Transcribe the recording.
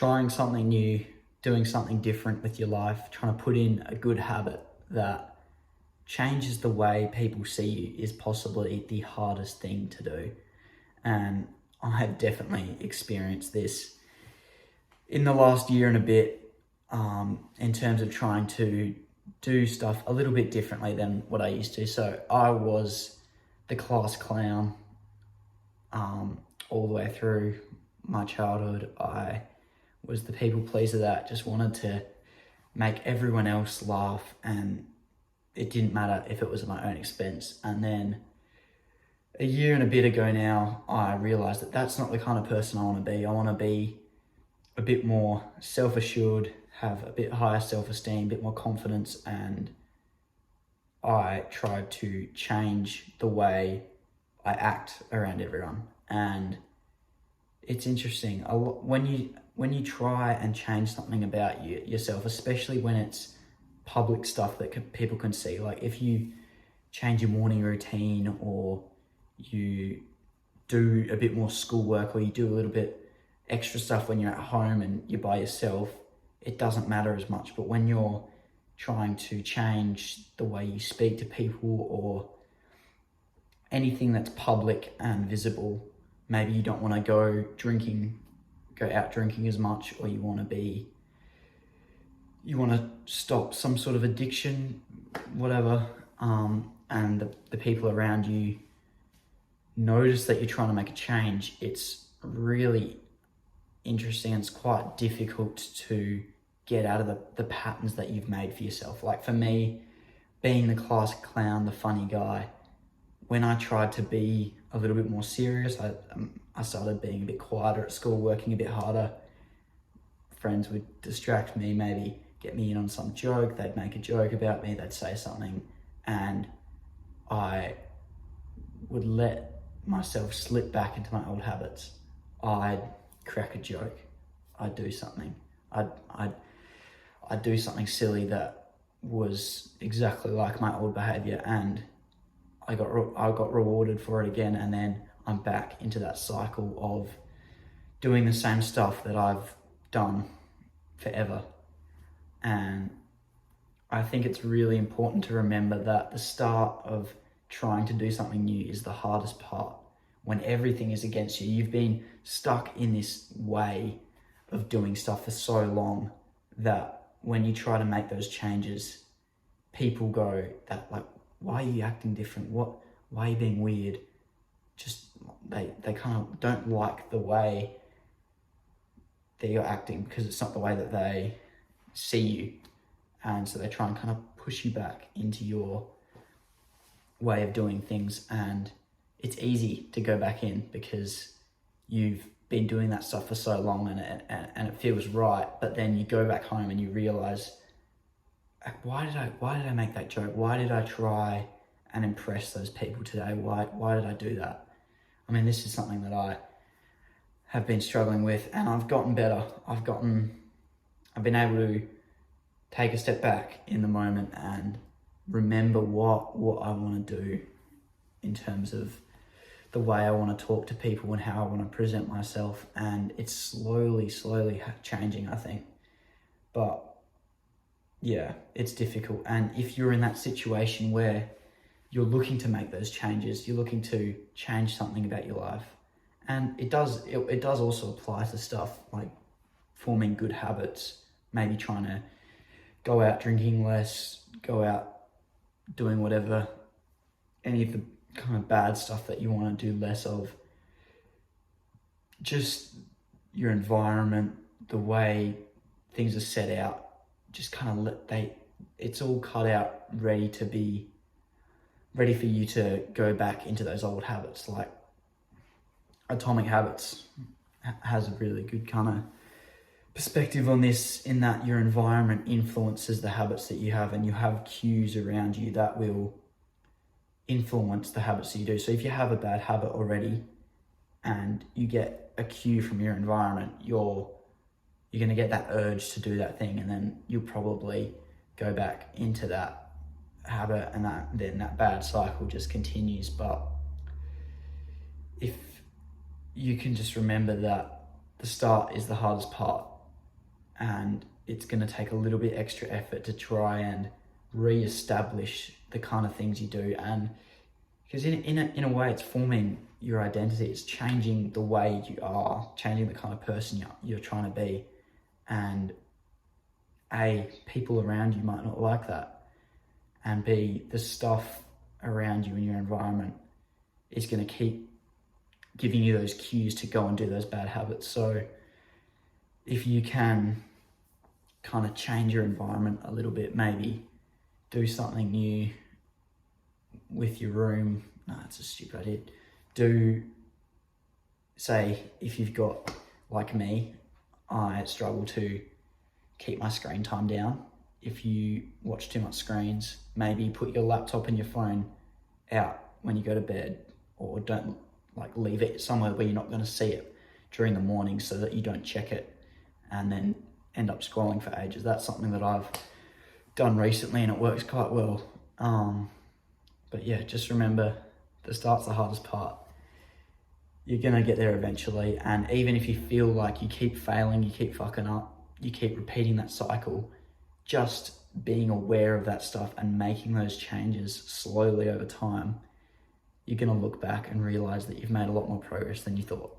trying something new, doing something different with your life, trying to put in a good habit that changes the way people see you is possibly the hardest thing to do. And I have definitely experienced this in the last year and a bit, in terms of trying to do stuff a little bit differently than what I used to. So I was the class clown all the way through my childhood. I was the people pleaser that just wanted to make everyone else laugh, and it didn't matter if it was at my own expense. And then a year and a bit ago now, I realized that that's not the kind of person I want to be. I want to be a bit more self-assured, have a bit higher self-esteem, a bit more confidence, and I tried to change the way I act around everyone. And it's interesting, when you try and change something about yourself, especially when it's public stuff that people can see, like if you change your morning routine, or you do a bit more schoolwork, or you do a little bit extra stuff when you're at home and you're by yourself, it doesn't matter as much. But when you're trying to change the way you speak to people, or anything that's public and visible, maybe you don't want to go out drinking as much, or you want to stop some sort of addiction, whatever, and the people around you notice that you're trying to make a change, it's really interesting. It's quite difficult to get out of the patterns that you've made for yourself. Like for me, being the class clown, the funny guy, when I tried to be a little bit more serious, I started being a bit quieter at school, working a bit harder. Friends would distract me, maybe get me in on some joke, they'd make a joke about me, they'd say something, and I would let myself slip back into my old habits. I'd crack a joke, I'd do something, I'd do something silly that was exactly like my old behavior, and I got rewarded for it again, and then I'm back into that cycle of doing the same stuff that I've done forever. And I think it's really important to remember that the start of trying to do something new is the hardest part. When everything is against you, you've been stuck in this way of doing stuff for so long that when you try to make those changes, people go that like, why are you acting different? Why are you being weird? Just they kind of don't like the way that you're acting, because it's not the way that they see you. And so they try and kind of push you back into your way of doing things. And it's easy to go back in because you've been doing that stuff for so long, and it feels right. But then you go back home and you realize, why did I make that joke? Why did I try and impress those people today? Why did I do that? I mean, this is something that I have been struggling with, and I've gotten better. I've been able to take a step back in the moment and remember what I want to do in terms of the way I want to talk to people and how I want to present myself. And it's slowly changing, I think. But yeah, it's difficult. And if you're in that situation where you're looking to make those changes, you're looking to change something about your life, and it does also apply to stuff like forming good habits, maybe trying to go out drinking less, go out doing whatever, any of the kind of bad stuff that you want to do less of. Just your environment, the way things are set out, just kind of it's all cut out, ready for you to go back into those old habits. Like Atomic Habits has a really good kind of perspective on this, in that your environment influences the habits that you have, and you have cues around you that will influence the habits that you do. So if you have a bad habit already and you get a cue from your environment, you're going to get that urge to do that thing, and then you'll probably go back into that habit, and then that bad cycle just continues. But if you can just remember that the start is the hardest part, and it's going to take a little bit extra effort to try and re-establish the kind of things you do. And because in a way it's forming your identity, it's changing the way you are, changing the kind of person you're trying to be. And A, people around you might not like that, and B, the stuff around you in your environment is going to keep giving you those cues to go and do those bad habits. So if you can kind of change your environment a little bit, maybe do something new with your room. No, it's a stupid idea. Say if you've got, like me, I struggle to keep my screen time down. If you watch too much screens, maybe put your laptop and your phone out when you go to bed, or don't leave it somewhere where you're not going to see it during the morning, so that you don't check it and then end up scrolling for ages. That's something that I've done recently and it works quite well. But yeah, just remember, the start's the hardest part. You're going to get there eventually. And even if you feel like you keep failing, you keep fucking up, you keep repeating that cycle, just being aware of that stuff and making those changes slowly over time, you're going to look back and realize that you've made a lot more progress than you thought.